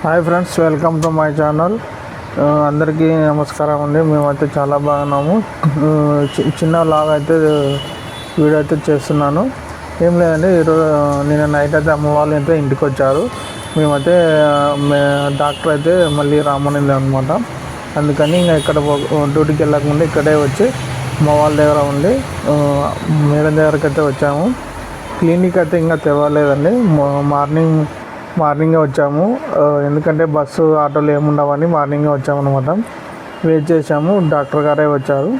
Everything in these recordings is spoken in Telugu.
Hi friends, welcome to my channel. అందరికీ నమస్కారం అండి. మేమైతే చాలా బాగున్నాము. చిన్న లాగా అయితే వీడియో అయితే చేస్తున్నాను. ఏం లేదండి, ఈరోజు నిన్న నైట్ అయితే అమ్మ వాళ్ళు అయితే ఇంటికి వచ్చారు. మేమైతే డాక్టర్ అయితే మళ్ళీ రామనింది అనమాట. అందుకని ఇంకా ఇక్కడ డ్యూటీకి వెళ్ళకుండా ఇక్కడే వచ్చి అమ్మ వాళ్ళ దగ్గర ఉండి మేడం దగ్గరికి అయితే వచ్చాము. క్లినిక్ అయితే ఇంకా తెవ్వలేదండి. మార్నింగే వచ్చాము, ఎందుకంటే బస్సు ఆటోలు ఏముండవని మార్నింగే వచ్చాము అనమాట. వెయిట్ చేసాము, డాక్టర్ గారే వచ్చారు.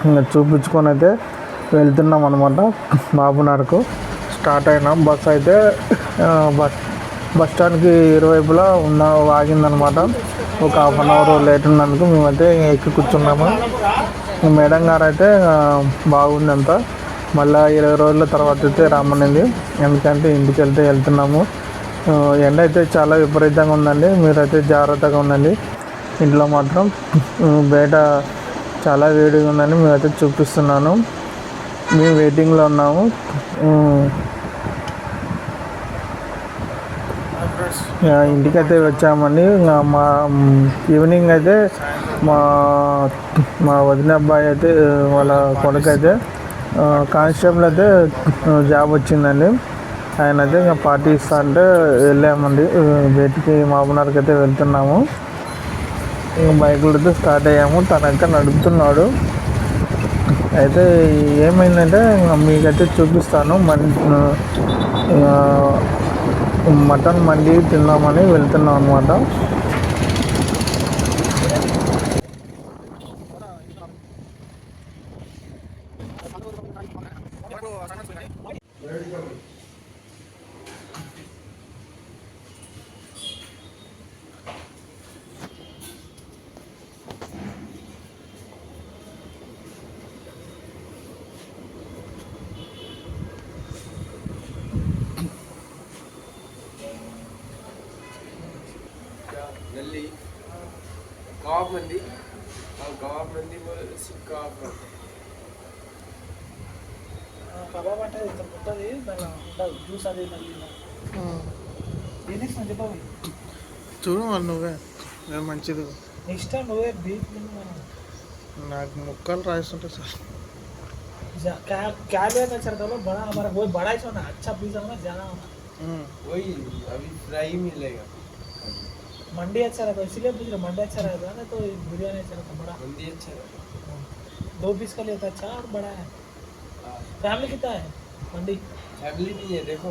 ఇంకా చూపించుకొని అయితే వెళ్తున్నాం అనమాట. బాబునగర్కు స్టార్ట్ అయినాం. బస్ అయితే బస్ స్టాండ్కి ఇరువైపులా ఆగిందనమాట. ఒక హాఫ్ అన్ అవర్ లేట్ ఉన్నందుకు మేమైతే ఎక్కి కూర్చున్నాము. మేడం గారు అయితే బాగుంది అంతా. మళ్ళీ 20 రోజుల తర్వాత అయితే రమ్మనింది. ఎందుకంటే ఇంటికి వెళ్తున్నాము. ఎండ అయితే చాలా విపరీతంగా ఉందండి. మీరైతే జాగ్రత్తగా ఉండండి. ఇంట్లో మాత్రం బయట చాలా వేడిగా ఉందని మేమైతే చూపిస్తున్నాను. మేము వెయిటింగ్లో ఉన్నాము. ఇంటికైతే వచ్చామండి. మా ఈవినింగ్ అయితే మా వదిన అబ్బాయి అయితే వాళ్ళ కొడుకు అయితే కానిస్టేబుల్ అయితే జాబ్ వచ్చిందండి. ఆయన అయితే ఇంకా పార్టీ ఇస్తా అంటే వెళ్ళామండి. బయటికి మామూలుకి అయితే వెళ్తున్నాము. ఇంకా బైకులతో స్టార్ట్ అయ్యాము. తనైతే నడుపుతున్నాడు. అయితే ఏమైందంటే మీకైతే చూపిస్తాను. మటన్ మండి తిందామని వెళ్తున్నాం అనమాట. दिल्ली गाव मंदी కబాబ్ అంటే ఇంత ఉంటుంది, దానిలో ఉండదు జ్యూస్ అది మళ్ళీ దీనికి మంచి బాబు చూడు వాళ్ళు నువ్వే మంచిది. ఇష్టం నువ్వే బీఫ్ నాకు ముక్కలు రాయిస్తుంటే సార్ क्या लेना चाहता हो बड़ा हमारा वो बड़ा ही होना अच्छा पीस होना ज़्यादा होना वही अभी फ्राई मिलेगा. मंडी अच्छा रहता है, इसीलिए पूछ रहे मंडी अच्छा रहता है ना, तो बिरयानी अच्छा रहता बड़ा. मंदी अच्छा रहता 2 पीस का लेता अच्छा और बड़ा है. फैमिली कितना है मंडी? फैमिली नहीं है. देखो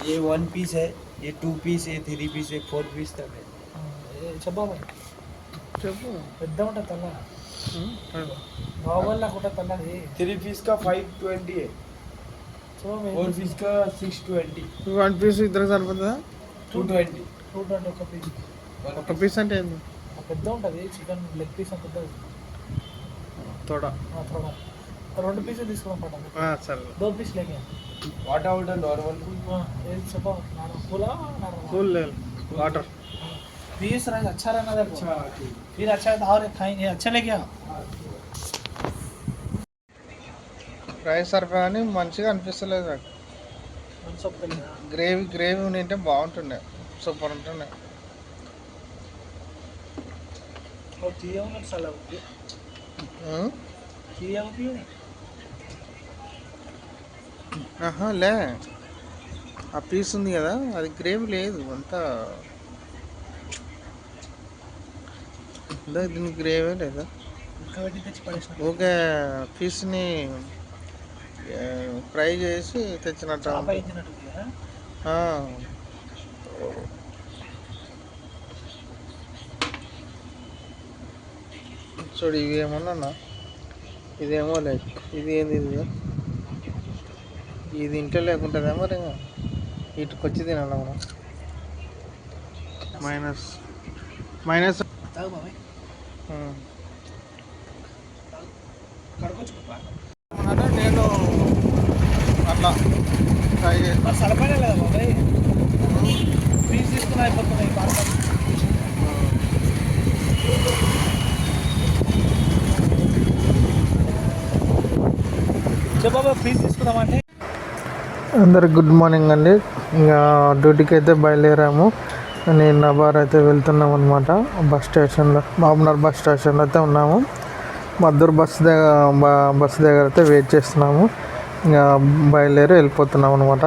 ये 1 पीस है, ये 2 पीस, ये 3 पीस, ये 4 पीस तक है. చెప్పా చెప్పు. పెద్ద ఉంటుంది తల్ల బావల్ నాకు ఉంటుంది తల్లది. 3 पीस का 520 है, 4 पीस का 620. 1 పీస్ ఇద్దరు సరిపోతుందా? 220. 220 ఒక పీస్. ఒక పీస్ అంటే ఏంది? పెద్ద ఉంటుంది చికెన్ లెగ్ పీస్ అంత ఉంటుంది. తోడా थोड़ा 2 पीस తీసుకోవడం పడదు. సరే 2 पीस लेके वाटर ऑर्डर नॉर्मल ये सब फूला కూల్ లేదు వాటర్. पीस रहा अच्छा रहना दे. अच्छा ठीक. फिर अच्छा है तो और खाएंगे. अच्छा लेके आओ. రైస్ సరిపోయి కానీ మంచిగా అనిపిస్తలేదు నాకు. గ్రేవీ ఉంటే బాగుంటుండే, సూపర్ ఉంటుండే. లే ఆ పీస్ ఉంది కదా, అది గ్రేవీ లేదు అంతా. దీనికి గ్రేవీ లేదా? ఓకే, పీస్ని ఫ్రై చేసి తెచ్చినట్టు. చూడు, ఇవి ఏమన్నా ఇదేమో లేదు. ఇది ఏంది? ఇది ఇంట్లో లేకుంటుందా మరి? ఇటుకు వచ్చి తినాలి మనం. మైనస్ నేను అట్లా సరిపడే లేదా బాబాయ్? పీస్ తీసుకుని అయిపోతున్నాయి. చెప్పా పీస్ తీసుకుందామంటే అందరికి గుడ్ మార్నింగ్ అండి. ఇంకా డ్యూటీకి అయితే బయలుదేరాము. నేను నబార్ అయితే వెళ్తున్నాం అనమాట. బస్ స్టేషన్లో, మామూలు బస్ స్టేషన్లో అయితే ఉన్నాము. మద్దూరు బస్ దగ్గర అయితే వెయిట్ చేస్తున్నాము. ఇంకా బయలుదేరి వెళ్ళిపోతున్నాం అనమాట.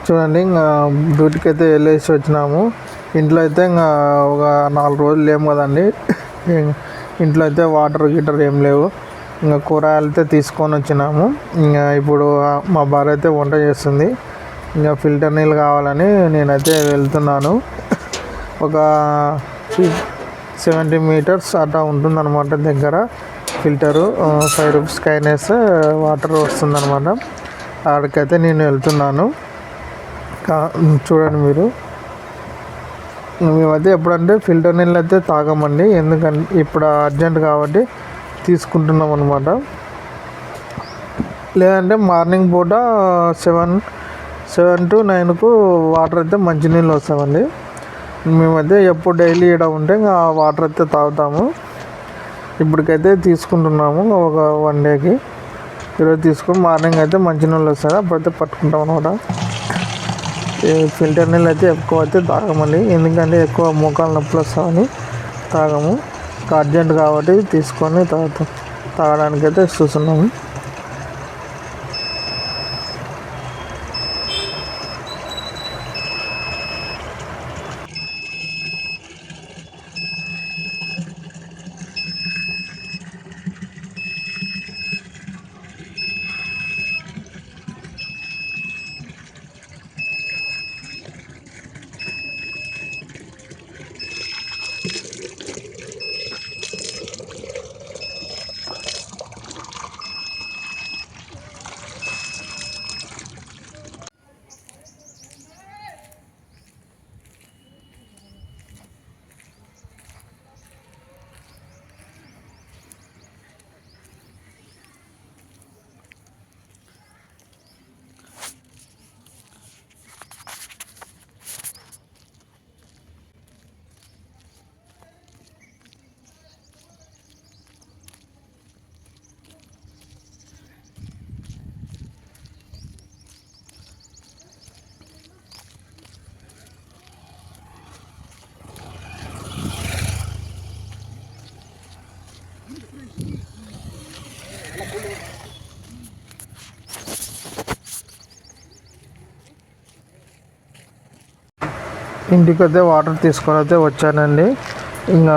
చూడండి, ఇంకా డ్యూటీకి అయితే వెళ్ళేసి వచ్చినాము. ఇంట్లో అయితే ఇంకా ఒక 4 రోజులు లేము కదండి. ఇంట్లో అయితే వాటర్ గీటర్ ఏం లేవు. ఇంకా కూరగాయలు అయితే తీసుకొని వచ్చినాము. ఇంకా ఇప్పుడు మా భార్య అయితే వంట చేస్తుంది. ఇంకా ఫిల్టర్ నీళ్ళు కావాలని నేనైతే వెళ్తున్నాను. ఒక 70 మీటర్స్ అట్లా ఉంటుందన్నమాట దగ్గర ఫిల్టరు. 5 రూపీస్ కైనేస్తే వాటర్ వస్తుందన్నమాట. అక్కడికైతే నేను వెళ్తున్నాను. చూడండి మీరు, మేమైతే ఎప్పుడంటే ఫిల్టర్ నీళ్ళు అయితే తాగమండి. ఎందుకంటే ఇప్పుడు అర్జెంట్ కాబట్టి తీసుకుంటున్నాం అనమాట. లేదంటే మార్నింగ్ పూట 7 to 9కు వాటర్ అయితే మంచినీళ్ళు వస్తామండి. మేమైతే ఎప్పుడు డైలీ ఇక్కడ ఉంటే ఇంకా వాటర్ అయితే తాగుతాము. ఇప్పటికైతే తీసుకుంటున్నాము ఒక 1 డేకి. ఈరోజు తీసుకుని మార్నింగ్ అయితే మంచినీళ్ళు వస్తాయి, అప్పుడైతే పట్టుకుంటాం అనమాట. ఫిల్టర్ నీళ్ళు అయితే ఎక్కువ అయితే తాగమండి, ఎందుకంటే ఎక్కువ మోకాలు నొప్పులు వస్తామని తాగము. అర్జెంట్ కాబట్టి తీసుకొని తాగడానికైతే చూస్తున్నాము. ఇంటికి అయితే వాటర్ తీసుకొని అయితే వచ్చానండి. ఇంకా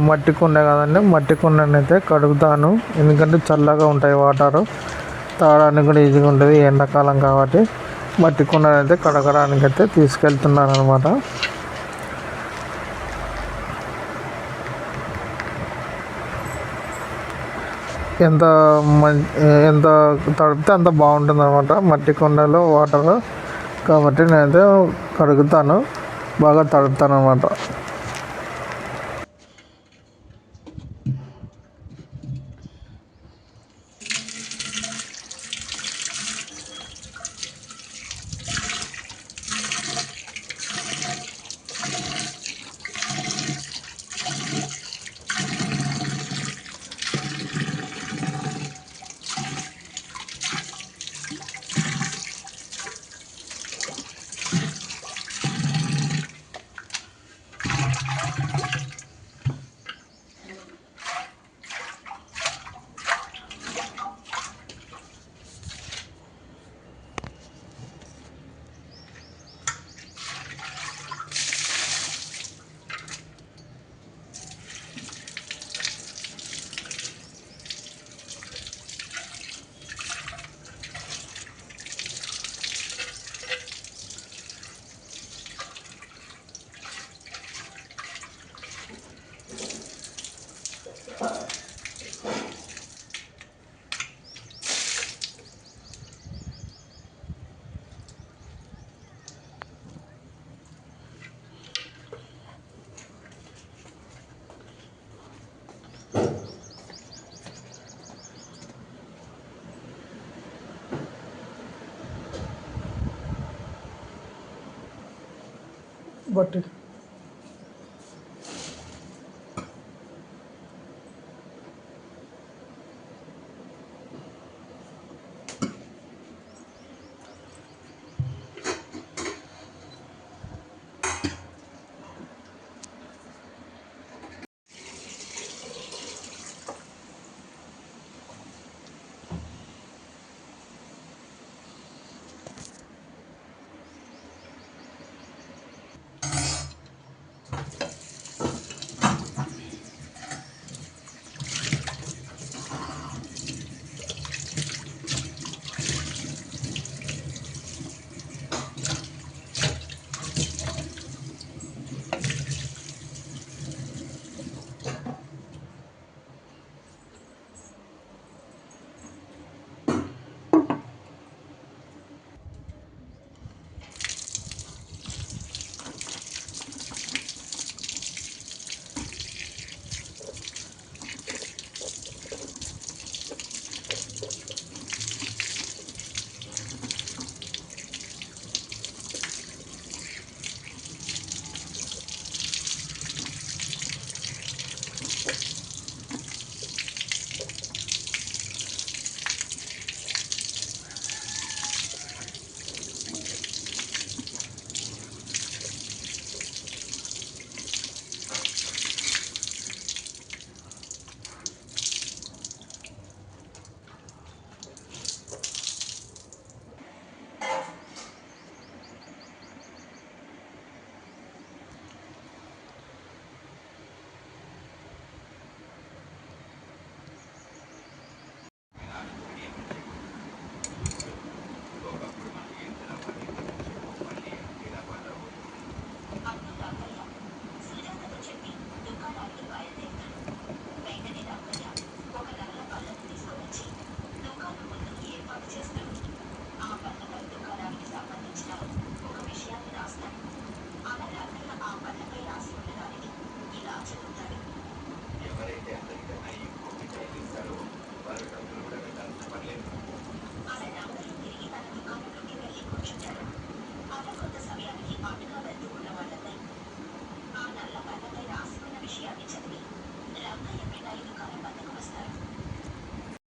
మట్టి కుండ కదండి, మట్టి కుండని అయితే కడుగుతాను. ఎందుకంటే చల్లగా ఉంటాయి వాటరు, తాగడానికి కూడా ఈజీగా ఉంటుంది ఎండాకాలం కాబట్టి. మట్టి కుండని అయితే కడగడానికి అయితే తీసుకెళ్తున్నాను అనమాట. ఎంత తడిపితే అంత బాగుంటుంది అనమాట మట్టి కుండలో వాటర్. కాబట్టి నేనైతే కడుగుతాను, బాగా తడుపుతాను అనమాట. బట్టి